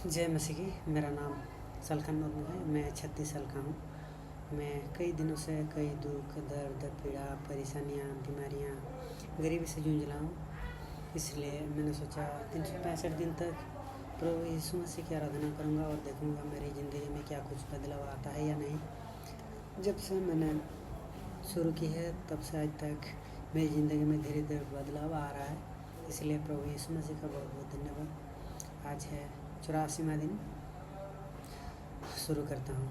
जय मसीह की। मेरा नाम सलखन मुर्मू है। मैं 36 साल का हूँ। मैं कई दिनों से कई दुख, दर्द, पीड़ा, परेशानियाँ, बीमारियाँ, गरीबी से जूझ रहा हूँ। इसलिए मैंने सोचा 365 दिन तक प्रभु यीशु मसीह की आराधना करूँगा और देखूँगा मेरी ज़िंदगी में क्या कुछ बदलाव आता है या नहीं। जब से मैंने शुरू की है तब से आज तक मेरी ज़िंदगी में धीरे धीरे बदलाव आ रहा है। इसलिए प्रभु यीशु मसीह का बहुत बहुत धन्यवाद। आज है 84वां दिन। शुरू करता हूँ।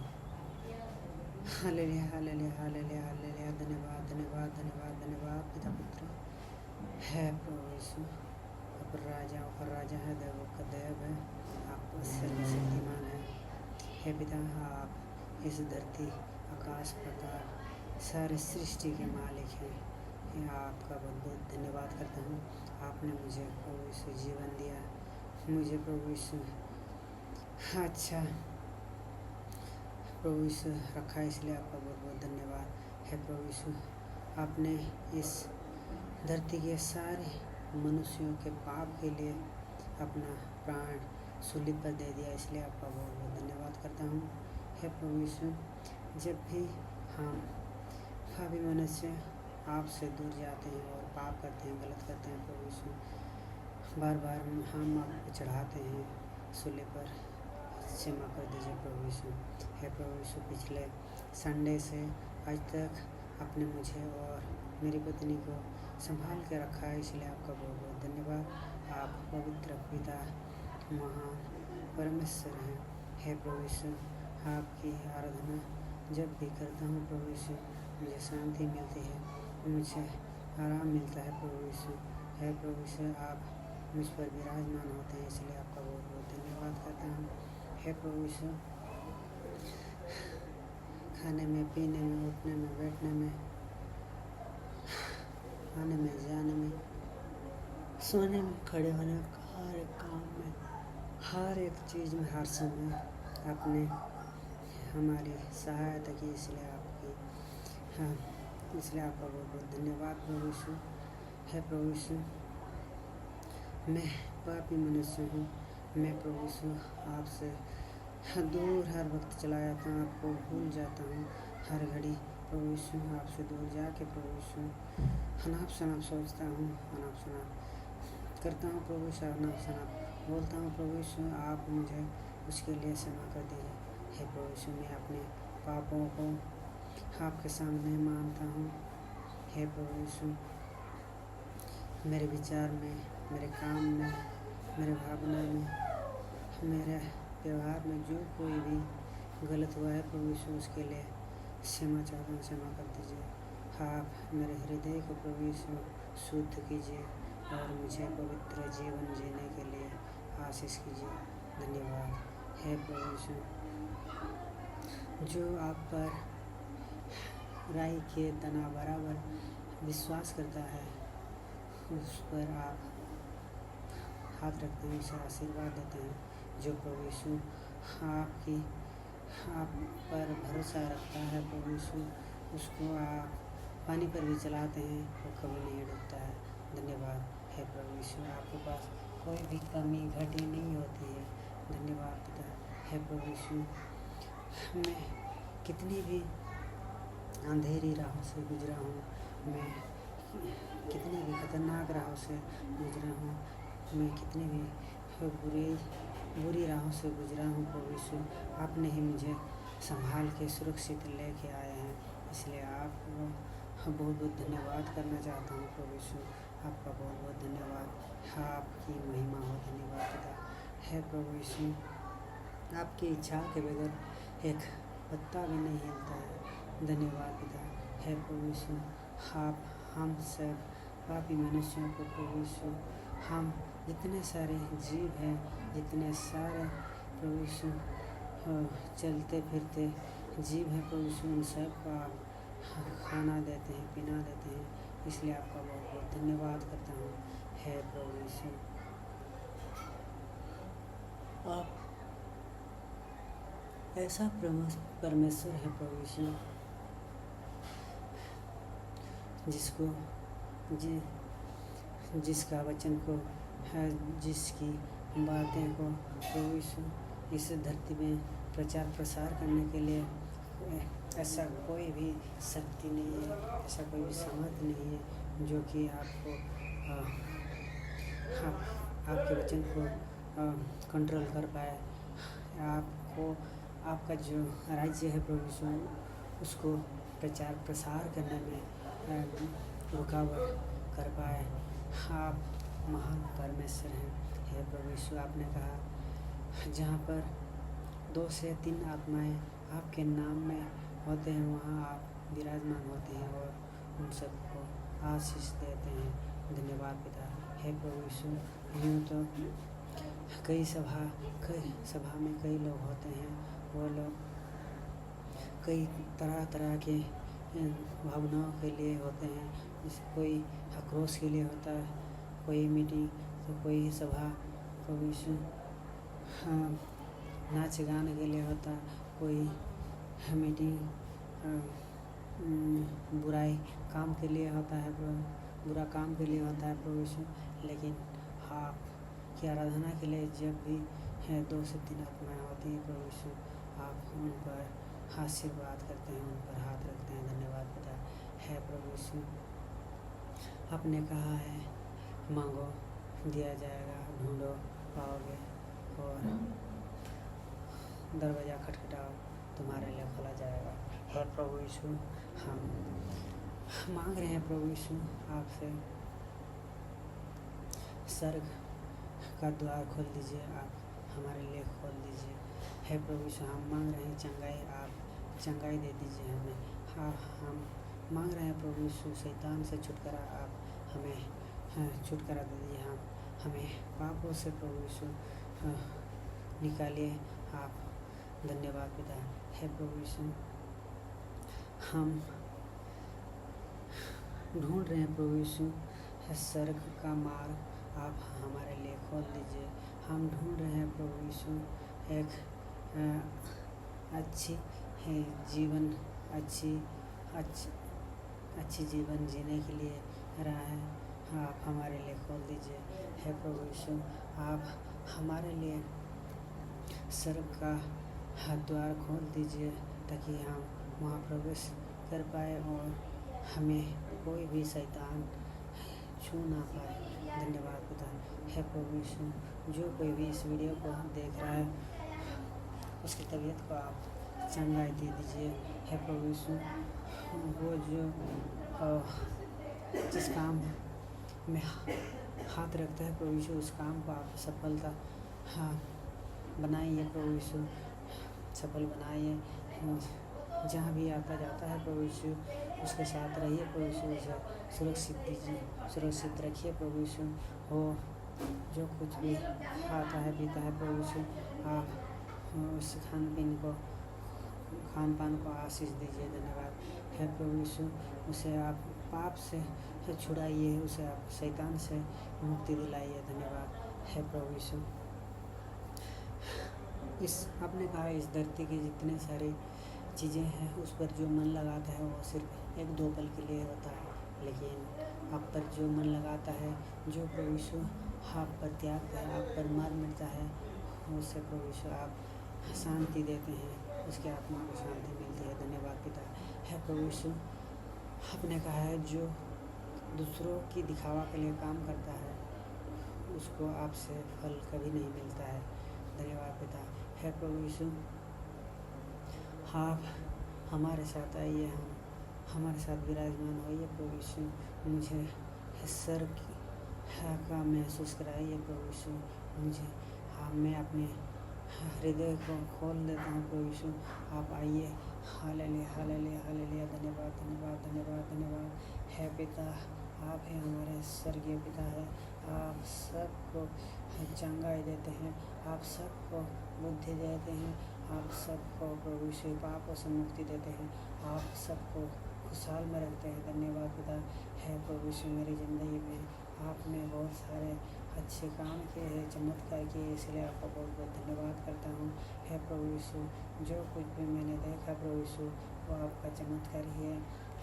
Hallelujah hallelujah hallelujah hallelujah. धन्यवाद धन्यवाद धन्यवाद धन्यवाद पिता पुत्र है प्रभु यीशु। आप राजाओं का राजा है, देवों का देव है, आप सर्वशक्तिमान है। हे पिता, आप इस धरती, आकाश, पाताल सारे सृष्टि के मालिक हैं। आपका बहुत बहुत धन्यवाद करता हूँ। आपने मुझे प्रभु यीशु जीवन दिया, मुझे प्रभु यीशु अच्छा प्रभु यीशु रखा, इसलिए आपका बहुत बहुत धन्यवाद है प्रभु यीशु। आपने इस धरती के सारे मनुष्यों के पाप के लिए अपना प्राण सूली पर दे दिया, इसलिए आपका बहुत बहुत धन्यवाद करता हूँ हे प्रभु यीशु। जब भी हम पापी मनुष्य आपसे दूर जाते हैं और पाप करते हैं, गलत करते हैं प्रभु यीशु, बार बार हम आपको चढ़ाते हैं सूली पर, क्षमा कर दीजिए प्रभु यीशु। हे प्रभु यीशु, पिछले संडे से आज तक आपने मुझे और मेरी पत्नी को संभाल के रखा है, इसलिए आपका बहुत बहुत धन्यवाद। आप पवित्र पिता, महान परमेश्वर हैं। हे प्रभु यीशु, आपकी आराधना जब भी करता हूँ प्रभु यीशु, मुझे शांति मिलती है, मुझे आराम मिलता है प्रभु यीशु। हे प्रभु यीशु, आप मुझ पर विराजमान होते हैं, इसलिए आपका बहुत बहुत धन्यवाद करता हूँ हे प्रभु यीशु। खाने में, पीने में, उठने में, बैठने में, आने में, जाने में, सोने में, खड़े होने में, हर एक काम में, हर एक चीज़ में, हर समय आपने हमारी सहायता की, इसलिए आपका बहुत बहुत धन्यवाद प्रभु यीशु। हे प्रभु यीशु, मैं पापी मनुष्य हूँ। मैं प्रभु यीशु आपसे दूर हर वक्त चला जाता हूँ, आपको भूल जाता हूँ हर घड़ी प्रभु यीशु। आपसे दूर जाके प्रभु यीशु अनाप शनाप सोचता हूँ, अनाप शनाप करता हूँ प्रभु यीशु, अनाप शनाप बोलता हूँ प्रभु यीशु। आप मुझे उसके लिए क्षमा कर दीजिए हे प्रभु यीशु। मैं अपने पापों को आपके सामने मानता हूँ हे प्रभु यीशु। मेरे विचार में, मेरे काम में, मेरे भावना में, मेरे व्यवहार में जो कोई भी गलत हुआ है प्रभु यीशु, उसके लिए क्षमा चाहता हूँ, क्षमा कर दीजिए। आप मेरे हृदय को प्रभु यीशु शुद्ध कीजिए और मुझे पवित्र जीवन जीने के लिए आशीष कीजिए। धन्यवाद हे प्रभु यीशु। जो आप पर राई के तना बराबर विश्वास करता है, उस पर आप हाथ रखते हैं, उसे आशीर्वाद देते हैं। जो प्रभु यीशु आप पर भरोसा रखता है प्रभु यीशु, उसको आप पानी पर भी चलाते हैं, वो कभी नहीं डूबता है। धन्यवाद हे प्रभु यीशु। आपके पास कोई भी कमी घटी नहीं होती है। धन्यवाद पिता हे प्रभु यीशु। मैं कितनी भी अंधेरी राहों से गुजरा हूँ, मैं कितनी भी खतरनाक राहों से गुजरा हूँ, मैं कितनी भी बुरी राहों से गुजरा हूँ प्रभु यीशु, आपने ही मुझे संभाल के सुरक्षित लेके आए हैं, इसलिए आपको बहुत बहुत धन्यवाद करना चाहता हूँ प्रभु यीशु। आपका बहुत बहुत धन्यवाद। आपकी महिमा हो। धन्यवाद पिता हे प्रभु यीशु। आपकी इच्छा के बगैर एक पत्ता भी नहीं हिलता है। धन्यवाद पिता हे प्रभु यीशु। आप हम सब पापी मनुष्यों को प्रभु यीशु, हम जितने सारे जीव हैं, जितने सारे प्रभु यीशु चलते फिरते जीव हैं प्रभु यीशु, उन सब को आप खाना देते हैं, पीना देते हैं, इसलिए आपका बहुत बहुत धन्यवाद करता हूँ हे प्रभु यीशु। आप ऐसा परमेश्वर है प्रभु यीशु, जिसका वचन को जिसकी बातें को प्रभु यीशु इस धरती में प्रचार प्रसार करने के लिए ऐसा कोई भी शक्ति नहीं है, ऐसा कोई भी सामर्थ्य नहीं है जो कि आपको आपके वचन को कंट्रोल कर पाए। आपको आपका जो राज्य है प्रभु यीशु उसको प्रचार प्रसार करने में रुकावट कर पाए। आप महान परमेश्वर हैं। हे प्रभु यीशु, आपने कहा जहाँ पर 2 से 3 आत्माएं आपके नाम में होते हैं वहाँ आप विराजमान होते हैं और उन सबको आशीष देते हैं। धन्यवाद पिता। हे प्रभु यीशु, यूँ तो कई सभा में कई लोग होते हैं, वो लोग कई तरह के भावनाओं के लिए होते हैं। जैसे कोई आक्रोश के लिए होता है, कोई मीटिंग, तो कोई सभा प्रभु यीशु नाच गाने के लिए होता है, कोई मीटिंग बुराई काम के लिए होता है, बुरा काम के लिए होता है प्रभु यीशु। लेकिन आपकी आराधना के लिए जब भी 2 से 3 आत्माएं होती हैं प्रभु यीशु, आप उन पर आशीर्वाद करते हैं, उन पर हाथ रखते हैं। धन्यवाद पिता। है प्रभु यीशु, आपने कहा है मांगो दिया जाएगा, ढूंढो पाओगे और दरवाज़ा खटखटाओ तुम्हारे लिए खोला जाएगा। है प्रभु यीशु, हम मांग रहे हैं प्रभु यीशु आपसे, स्वर्ग का द्वार खोल दीजिए, आप हमारे लिए खोल दीजिए। है प्रभु यीशु, हम मांग रहे हैं चंगाई, आप चंगाई दे दीजिए हमें। हाँ, हम मांग रहे हैं प्रभु यीशु शैतान से छुटकारा, आप हमें छुटकारा दे दीजिए। हम हमें पापों से प्रभु यीशु निकालिए आप। धन्यवाद पिता। है प्रभु यीशु, हम ढूंढ रहे हैं प्रभु यीशु स्वर्ग का मार्ग, आप हमारे लिए खोल दीजिए। हम ढूंढ रहे हैं प्रभु यीशु एक अच्छी जीवन जीने के लिए राह आप हमारे लिए खोल दीजिए। है प्रभु यीशु, आप हमारे लिए स्वर्ग का द्वार खोल दीजिए ताकि हम वहाँ प्रवेश कर पाए और हमें कोई भी शैतान छू ना पाए। धन्यवाद पिता। है प्रभु यीशु, जो कोई भी इस वीडियो को देख रहा है उसकी तबीयत को आप चंगाई दे दीजिए। है प्रभु यीशु, वो जो जिस काम में हाथ रखता है प्रभु यीशु उस काम को आप सफलता बनाइए प्रभु यीशु, सफल बनाइए। जहाँ भी आता जाता है प्रभु यीशु उसके साथ रहिए प्रभु यीशु, उसे सुरक्षित दीजिए, सुरक्षित रखिए प्रभु यीशु। हो जो कुछ भी खाता है पीता है प्रभु यीशु, आप उस खान पान को आशीष दीजिए। धन्यवाद। है प्रभु यीशु, उसे आप पाप से छुड़ाइए, उसे आप शैतान से मुक्ति दिलाइए। धन्यवाद। है प्रभु यीशु, आपने कहा इस धरती की जितने सारी चीज़ें हैं उस पर जो मन लगाता है वो सिर्फ 1-2 पल के लिए होता है, लेकिन आप पर जो मन लगाता है, जो प्रभु यीशु आप पर त्यागता है, आप पर मर मिटता है, उससे प्रभु यीशु आप शांति देते हैं, उसके आत्मा को शांति मिलती है। धन्यवाद पिता। है प्रभु यीशु, आपने कहा है जो दूसरों की दिखावा के लिए काम करता है उसको आपसे फल कभी नहीं मिलता है। धन्यवाद पिता। है प्रभु यीशु, आप हमारे साथ आइए, हमारे साथ विराजमान होइए प्रभु यीशु। मुझे स्वर्ग का महसूस कराइए प्रभु यीशु। मुझे मैं अपने हृदय को खोल देता हूँ प्रभु यीशु, आप आइए। Hallelujah hallelujah hallelujah. धन्यवाद धन्यवाद धन्यवाद धन्यवाद। है पिता, आप हैं हमारे स्वर्गीय पिता है, आप सबको चंगाई देते हैं, आप सबको बुद्धि देते हैं, आप सबको प्रभु यीशु पापों से मुक्ति देते हैं, आप सबको खुशहाल में रखते हैं। धन्यवाद पिता। है प्रभु यीशु, मेरी ज़िंदगी में आपने बहुत सारे अच्छे काम किए हैं, चमत्कार किए, इसलिए आपका बहुत बहुत धन्यवाद करता हूँ। है प्रभु यीशु, जो कुछ भी मैंने देखा प्रभु यीशु वो आपका चमत्कार ही है,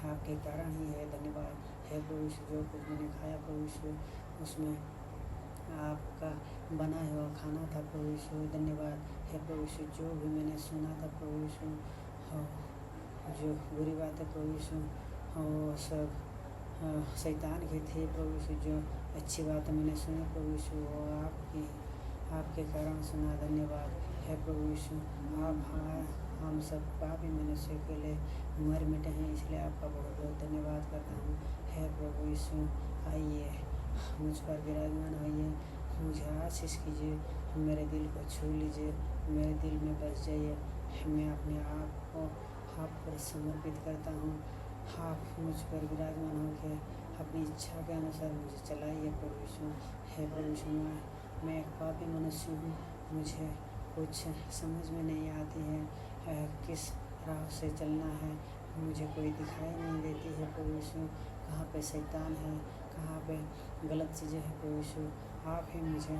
आपके कारण ही है। धन्यवाद। है प्रभु यीशु, जो कुछ मैंने खाया प्रभु यीशु उसमें आपका बना हुआ खाना था प्रभु यीशु। धन्यवाद है प्रभु यीशु, जो भी मैंने सुना था प्रभु यीशु, जो बुरी बातें प्रभु यीशु वो सब शैतान की थी प्रभु यीशु। जो अच्छी बातें मैंने सुनी प्रभु यीशु वो आपके कारण सुना। धन्यवाद है प्रभु यीशु। आप हम सब पापी मनुष्य के लिए मर मिटे हैं, इसलिए आपका बहुत बहुत धन्यवाद करता हूँ। है प्रभु यीशु, आइए मुझ पर विराजमान होइए, मुझे आशीष कीजिए, मेरे दिल को छू लीजिए, मेरे दिल में बस जाइए। मैं अपने आप को आप पर समर्पित करता हूँ। आप मुझ पर विराजमान होकर अपनी इच्छा के अनुसार मुझे चलाइए प्रभु यीशु। है प्रभु यीशु, मैं एक पापी मनुष्य हूँ, मुझे कुछ समझ में नहीं आती है किस राह से चलना है, मुझे कोई दिखाई नहीं देती है प्रभु यीशु। कहाँ पे शैतान है, कहाँ पे गलत चीज़ें हैं प्रभु यीशु। आप ही मुझे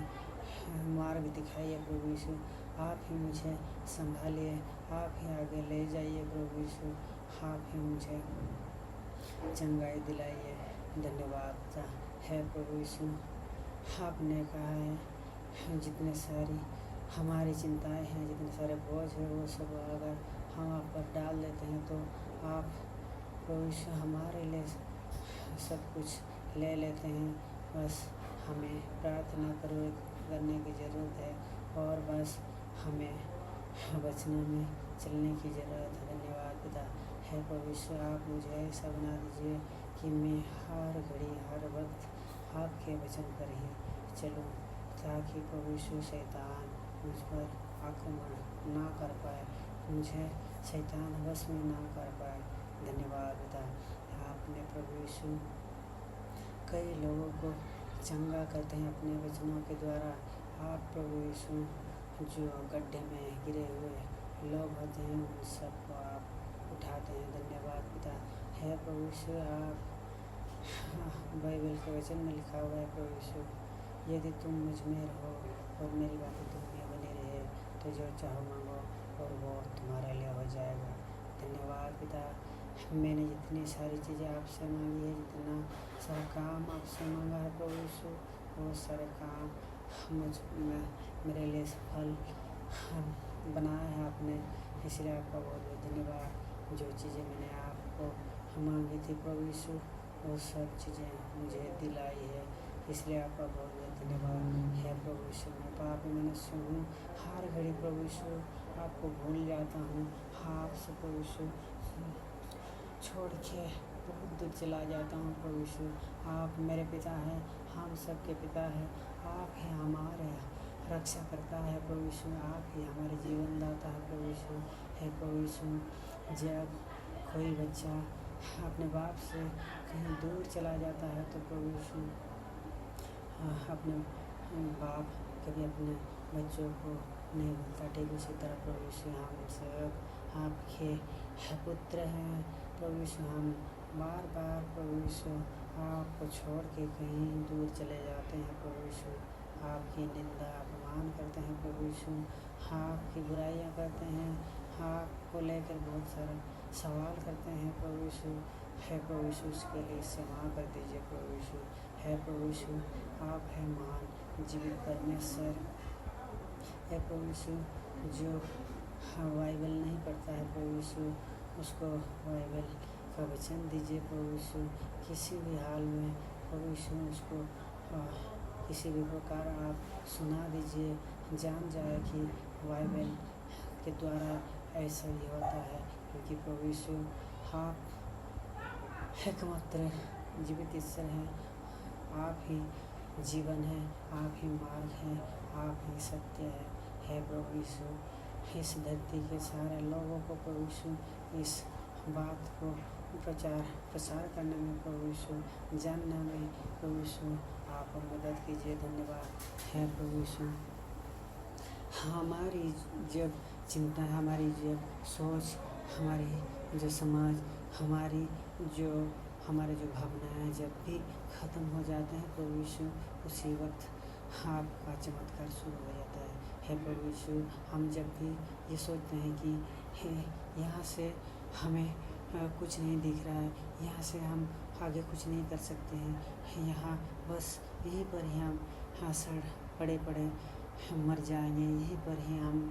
मार्ग दिखाइए प्रभु यीशु, आप ही मुझे संभालिए, आप ही आगे ले जाइए प्रभु यीशु, आप ही मुझे चंगाई दिलाइए। धन्यवाद है प्रभु यीशु। आपने कहा है जितने सारी हमारी चिंताएं हैं, जितने सारे बोझ हैं, वो सब अगर हम आप पर डाल देते हैं तो आप प्रभु यीशु हमारे लिए सब कुछ ले लेते हैं। बस हमें प्रार्थना करने की ज़रूरत है और बस हमें वचनों में चलने की ज़रूरत है। धन्यवाद पिता है प्रभु यीशु। आप मुझे ऐसा बना दीजिए कि मैं हर घड़ी हर वक्त आपके वचन पर ही चलूं, ताकि प्रभु यीशु शैतान मुझ पर आक्रमण ना कर पाए, मुझे शैतान वश में ना कर पाए। धन्यवाद पिता। आपने प्रभु यीशु कई लोगों को चंगा करते हैं अपने वचनों के द्वारा। आप प्रभु यीशु जो गड्ढे में गिरे हुए लोग होते हैं उन सबको आप उठाते हैं। धन्यवाद पिता है प्रभु यीशु। आप बाइबल के वचन में लिखा हुआ है प्रभु यीशु, यदि तुम मुझ में रहो और मेरी बातें तुम में बनी रहे तो जो चाहो मांगो और वो तुम्हारे लिए हो जाएगा। धन्यवाद पिता। मैंने जितनी सारी चीज़ें आपसे मांगी है, जितना सारा काम आपसे मांगा है प्रभु यीशु, वो सारे काम मेरे लिए सफल बनाया है आपने, इसलिए आपका बहुत बहुत धन्यवाद। जो चीज़ें मैंने आपको मांगी थी प्रभु यीशु, वो सब चीज़ें मुझे दिलाई है, इसलिए आपका बहुत बहुत धन्यवाद है प्रभु यीशु। मैं पापी मनुष्य हूँ, हर घड़ी प्रभु यीशु आपको भूल जाता हूँ, आपसे प्रभु यीशु छोड़ के बहुत दूर चला जाता हूँ प्रभु यीशु। आप मेरे पिता हैं, हम सबके पिता हैं, आप ही हमारे रक्षा करता है प्रभु यीशु, आप ही हमारे जीवन दाता है प्रभु यीशु। है प्रभु यीशु, जब कोई बच्चा अपने बाप से कहीं दूर चला जाता है तो प्रभु यीशु अपने बाप कभी अपने बच्चों को नहीं भूलता, ठीक उसी तरह प्रभु यीशु हम सब आपके पुत्र हैं प्रभु यीशु। हम बार बार प्रभु यीशु आपको छोड़ के कहीं दूर चले जाते हैं प्रभु यीशु, आपकी निंदा अपमान करते हैं प्रभु यीशु, आपकी बुराइयां करते हैं, आपको लेकर बहुत सारा सवाल करते हैं प्रभु यीशु। है प्रभु यीशु, उसके लिए क्षमा कर दीजिए प्रभु यीशु। है प्रभु यीशु, आप है महान जीवित परमेश्वर। है प्रभु यीशु, जो बाइबल नहीं पढ़ता है प्रभु यीशु, उसको बाइबल का वचन दीजिए प्रभु यीशु। किसी भी हाल में प्रभु यीशु उसको किसी भी प्रकार आप सुना दीजिए, जान जाए कि बाइबल के द्वारा ऐसा ही होता है, क्योंकि प्रभु यीशु आप एकमात्र जीवित ईश्वर हैं, आप ही जीवन है, आप ही मार्ग है, आप ही सत्य है प्रभु यीशु। इस धरती के सारे लोगों को प्रभु यीशु इस बात को प्रसार करने में प्रभु यीशु, जानने में प्रभु यीशु आप मदद कीजिए। धन्यवाद है प्रभु यीशु। हमारी जब चिंता, हमारी जब सोच, हमारी जो समाज, हमारे जो भावनाएं जब भी ख़त्म हो जाते हैं प्रभु यीशु, उसी वक्त आपका चमत्कार शुरू हो जाता है। है प्रभु यीशु, हम जब भी ये सोचते हैं कि यहाँ से हमें कुछ नहीं दिख रहा है, यहाँ से हम आगे कुछ नहीं कर सकते हैं, यहाँ बस यहीं पर ही हम सड़ पड़े पड़े मर जाएंगे, यहीं पर ही हम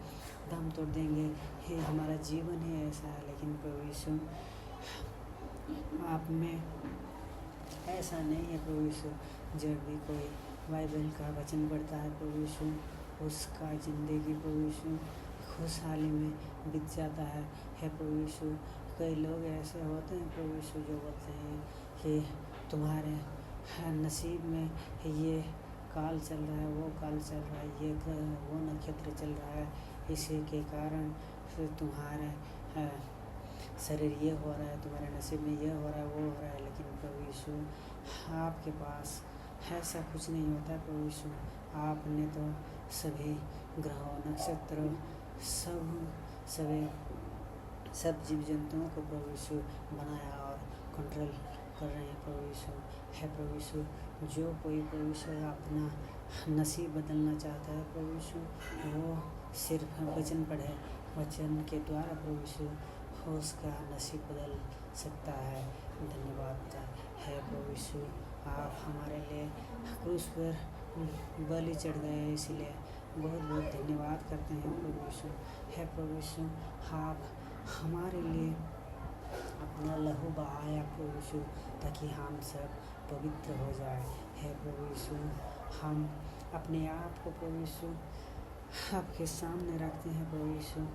दम तोड़ देंगे। ये हमारा जीवन ही ऐसा है। लेकिन प्रभु यीशु आप में ऐसा नहीं है। प्रभु यीशु जब भी कोई बाइबल का वचन पढ़ता है प्रभु यीशु, उसका ज़िंदगी प्रभु यीशु खुशहाली में बीत जाता है। प्रभु यीशु कई लोग ऐसे होते हैं प्रभु यीशु जो बोलते हैं कि तुम्हारे नसीब में ये काल चल रहा है, वो काल चल रहा है, ये वो नक्षत्र चल रहा है, इसी के कारण फिर तुम्हारे शरीर ये हो रहा है, तुम्हारे नसीब में ये हो रहा है, वो हो रहा है। लेकिन प्रभु यीशु आपके पास ऐसा कुछ नहीं होता है। प्रभु यीशु आपने तो सभी ग्रहों नक्षत्रों सब जीव जंतुओं को प्रभु यीशु बनाया और कंट्रोल कर रहे हैं। प्रभु यीशु प्रभु यीशु जो कोई प्रभु यीशु अपना नसीब बदलना चाहता है प्रभु यीशु, वो सिर्फ वचन पढ़े, वचन के द्वारा प्रभु यीशु उसका नसीब बदल सकता है। धन्यवाद है प्रभु यीशु, आप हमारे लिए क्रूस पर बलि चढ़ गए, इसलिए बहुत बहुत धन्यवाद करते हैं प्रभु यीशु। प्रभु यीशु आप हमारे लिए अपना लहू बहाया प्रभु यीशु, ताकि हम सब पवित्र हो जाए। प्रभु यीशु हम अपने आप को प्रभु यीशु आपके सामने रखते हैं। प्रभु यीशु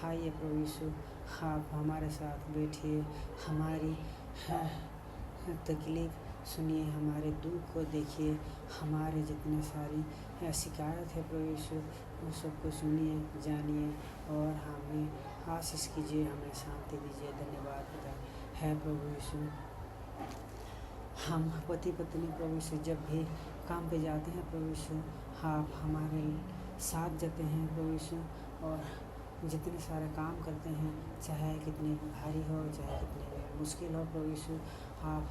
आइए प्रभु यीशु आप हमारे साथ बैठिए, हमारी तकलीफ़ सुनिए, हमारे दुख को देखिए, हमारे जितने सारी शिकायत है प्रभु यीशु उन सबको सुनिए, जानिए और हमें आशीष कीजिए, हमें शांति दीजिए। धन्यवाद पिता है प्रभु यीशु। हम पति पत्नी प्रभु यीशु जब भी काम पे जाते हैं प्रभु यीशु, आप हमारे साथ जाते हैं प्रभु यीशु, और जितने सारे काम करते हैं, चाहे कितने भारी हो, चाहे कितने मुश्किल हो प्रभु यीशु, आप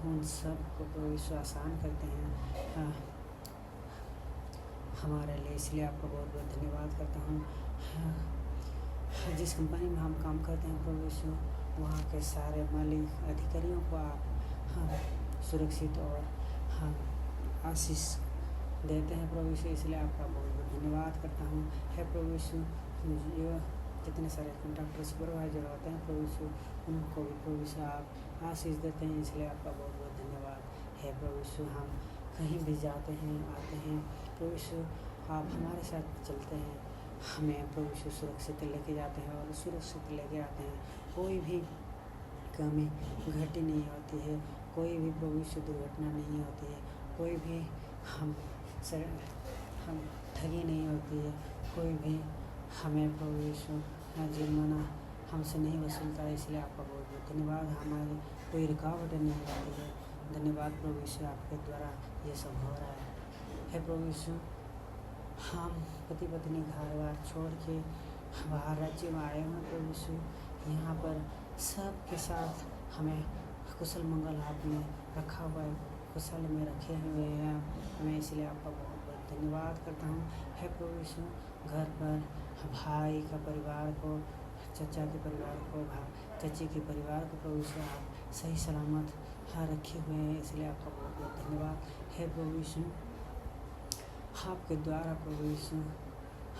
उन सब को प्रभु यीशु आसान करते हैं हमारे लिए। इसलिए आपका बहुत बहुत धन्यवाद करता हूँ। जिस कंपनी में हम काम करते हैं प्रभु यीशु, वहाँ के सारे मालिक अधिकारियों को आप सुरक्षित और आशीष देते हैं प्रभु यीशु, इसलिए आपका बहुत बहुत धन्यवाद करता हूँ। प्रभु यीशु जो जितने सारे कॉन्ट्रैक्टर सुपरवाइजर होते हैं प्रभु यीशु, उनको भी प्रभु यीशु आप आशीष देते हैं, इसलिए आपका बहुत बहुत धन्यवाद है प्रभु यीशु। हम कहीं भी जाते हैं आते हैं प्रभु यीशु, आप हमारे साथ चलते हैं, हमें प्रभु यीशु सुरक्षित लेके जाते हैं और सुरक्षित लेके आते हैं। कोई भी कमी घटी नहीं होती है, कोई भी प्रभु यीशु दुर्घटना नहीं होती है, कोई भी हम ठगी नहीं होती है, कोई भी हमें प्रभु यीशु जुर्माना हमसे नहीं वसूलता है। इसलिए आपका बहुत बहुत धन्यवाद। हमारी कोई रुकावटें नहीं आती है। धन्यवाद प्रभु यीशु, आपके द्वारा ये सब हो रहा है प्रभु यीशु। हम पति पत्नी घर बार छोड़ के बाहर राज्य में आए हुए प्रभु यीशु, यहाँ पर सब के साथ हमें कुशल मंगल आपने रखा हुआ है, कुशल में रखे हुए हैं हमें, इसलिए आपका बहुत बहुत धन्यवाद करता हूँ। प्रभु यीशु घर पर भाई का परिवार को, चचा के परिवार को, चाची के परिवार को प्रभु यीशु आप सही सलामत रखे हुए हैं, इसलिए आपका बहुत बहुत धन्यवाद है प्रभु यीशु। आपके द्वारा प्रभु यीशु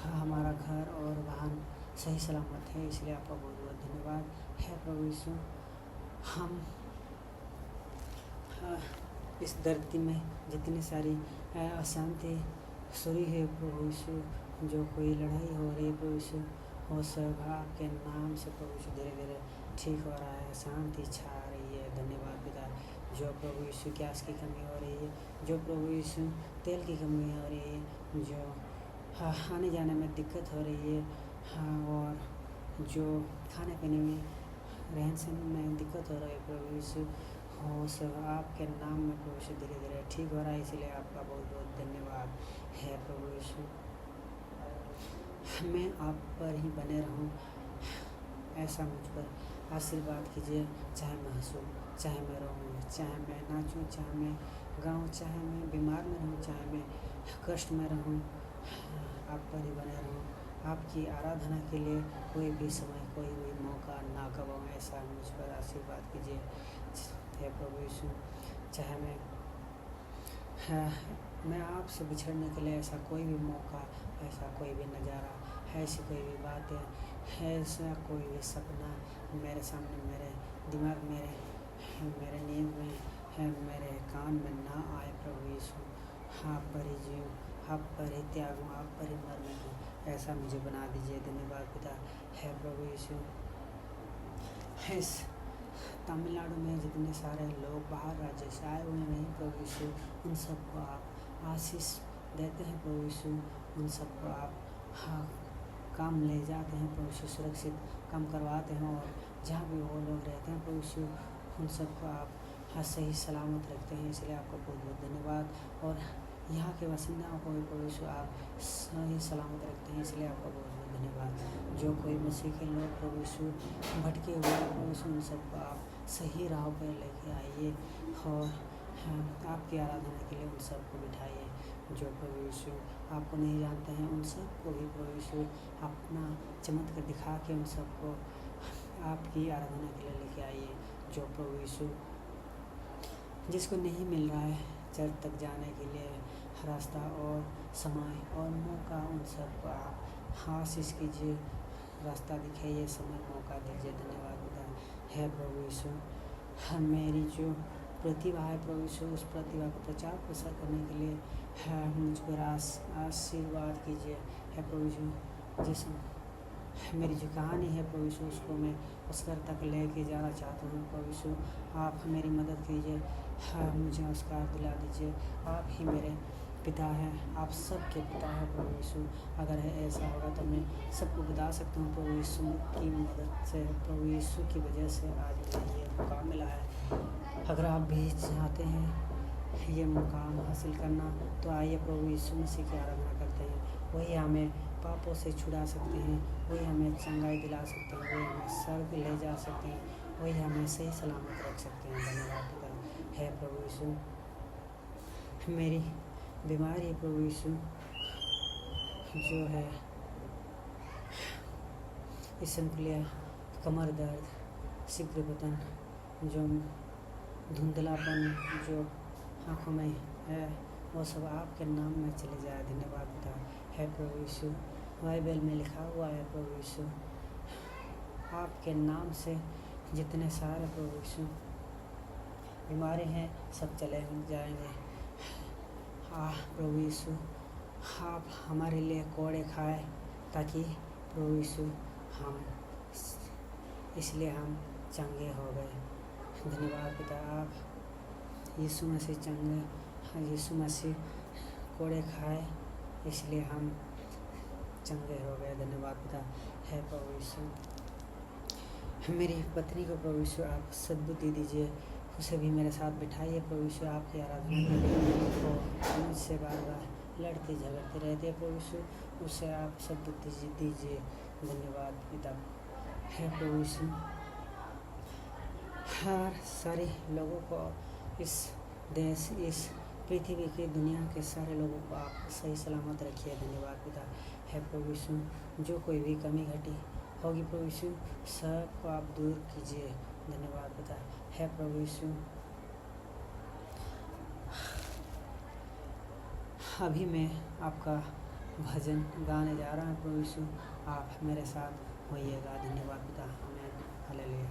हमारा घर और वाहन सही सलामत है, इसलिए आपका बहुत बहुत धन्यवाद है प्रभु यीशु। हम इस धरती में जितनी सारी अशांति शुरू है प्रभु यीशु, जो कोई लड़ाई हो रही है प्रभु यीशु, वो सब आपके नाम से प्रभु यीशु धीरे धीरे ठीक हो रहा है, शांति छा रही है। धन्यवाद पिता। जो प्रभु यीशु गैस की कमी हो रही है, जो प्रभु यीशु तेल की कमी हो रही है, जो आने जाने में दिक्कत हो रही है, और जो खाने पीने में रहन सहन में दिक्कत हो रही है प्रभु यीशु, वो सब आपके नाम में प्रभु यीशु धीरे धीरे ठीक हो रहा है, इसलिए आपका बहुत बहुत धन्यवाद है प्रभु यीशु। मैं आप पर ही बने रहूं, ऐसा मुझ पर आशीर्वाद कीजिए। चाहे मैं हंसूं, चाहे मैं रोऊं, चाहे मैं नाचूं, चाहे मैं गाऊं, चाहे मैं बीमार में रहूं, चाहे मैं कष्ट में रहूं, आप पर ही बने रहूं। आपकी आराधना के लिए कोई भी समय, कोई भी मौका ना गवाऊं, ऐसा मुझ पर आशीर्वाद कीजिए हे प्रभु यीशु। चाहे मैं मैं आपसे बिछड़ने के लिए ऐसा कोई भी मौका, ऐसा कोई भी नज़ारा, ऐसी कोई भी बातें, ऐसा कोई भी सपना मेरे सामने, मेरे दिमाग, मेरे नींद में है, मेरे कान में ना आए प्रभु यीशु। आप पर ही जीऊँ, आप पर ही त्यागूँ, आप पर ही मर मिटूँ, ऐसा मुझे बना दीजिए। धन्यवाद पिता है प्रभु यीशु। इस तमिलनाडु में जितने सारे लोग बाहर राज्य से आए हुए हैं प्रभु यीशु, उन सबको आप आशीष देते हैं प्रभु यीशु। उन सबको आप काम ले जाते हैं प्रभु यीशु, सुरक्षित काम करवाते हैं, और जहाँ भी वो लोग रहते हैं प्रभु यीशु, उन सबको आप सही सलामत रखते हैं। इसलिए आपका बहुत बहुत धन्यवाद। और यहाँ के बासिंदाओं को भी प्रभु यीशु आप सही सलामत रखते हैं, इसलिए आपका बहुत बहुत धन्यवाद। जो कोई मसीह के लोग प्रभु यीशु भटके हुए प्रभु यीशु, उन सबको आप सही राह पर लेके आइए, और आपकी आराधना के लिए उन सबको बिठाइए। जो प्रभु यीशु आपको नहीं जानते हैं, उन सबको भी प्रभु यीशु अपना चमत्कार दिखा के उन सबको आपकी आराधना के लिए लेके आइए। जो प्रभु यीशु जिसको नहीं मिल रहा है चर्च तक जाने के लिए रास्ता और समय और मौका, उन सबको आप आशीष कीजिए, रास्ता दिखाइए, समय मौका दीजिए। धन्यवाद पिता है प्रभु यीशु। मेरी जो प्रतिभा है प्रभु यीशु, उस प्रतिभा को प्रचार प्रसार करने के लिए मुझ पर आशीर्वाद कीजिए है प्रभु यीशु। जिस मेरी जो कहानी है प्रभु यीशु, उसको मैं उस घर तक लेके जाना चाहता हूँ प्रभु यीशु। आप मेरी मदद कीजिए, मुझे उसका दिला दीजिए। आप ही मेरे पिता हैं, आप सबके पिता हैं प्रभु यीशु। अगर ऐसा होगा तो मैं सबको बता सकता हूँ प्रभु यीशु की मदद से, प्रभु यीशु की वजह से आज मुझे ये मुकाम मिला है। अगर आप भी चाहते हैं ये मुकाम हासिल करना, तो आइए प्रभु यीशु मसीह की आराधना करते हैं। वही हमें पापों से छुड़ा सकते हैं, वही हमें चंगाई दिला सकते हैं, वही हमें स्वर्ग ले जा सकते हैं, वही हमें सही सलामत रख सकते हैं। धन्यवाद पिता है प्रभु यीशु। मेरी बीमारी प्रभु यीशु जो है इसलिए कमर दर्द, शीघ्र पतन, जो धुंधलापन जो आँखों में है, वो सब आपके नाम में चले जाए। धन्यवाद पिता है प्रभु यीशु। बाइबल में लिखा हुआ है प्रभु यीशु, आपके नाम से जितने सारे प्रभु यीशु बीमारी हैं सब चले जाएंगे। प्रभु यीशु आप हमारे लिए कोड़े खाए ताकि प्रभु यीशु हम इसलिए हम चंगे हो गए। धन्यवाद पिता, आप यीशु मसीह चंगे, यीशु मसीह कोड़े खाए इसलिए हम चंगे हो गए। धन्यवाद पिता है प्रभु यीशु। मेरी पत्नी को प्रभु यीशु आप सद्बुद्धि दीजिए, उसे भी मेरे साथ बिठाइए प्रभु यीशु। आपकी आराधना के लिए वो मुझसे बार बार लड़ते झगड़ते रहते हैं प्रभु यीशु, उसे आप सद्बुद्धि दीजिए। धन्यवाद पिता है प्रभु यीशु। हर सारे लोगों को, इस देश, इस पृथ्वी की दुनिया के सारे लोगों को आप सही सलामत रखिए। धन्यवाद पिता है प्रभु यीशु। जो कोई भी कमी घटी होगी प्रभु यीशु, सबको आप दूर कीजिए। धन्यवाद पिता है प्रभु यीशु। अभी मैं आपका भजन गाने जा रहा हूँ प्रभु यीशु, आप मेरे साथ होइएगा। धन्यवाद पिता, आमीन, हालेलुया।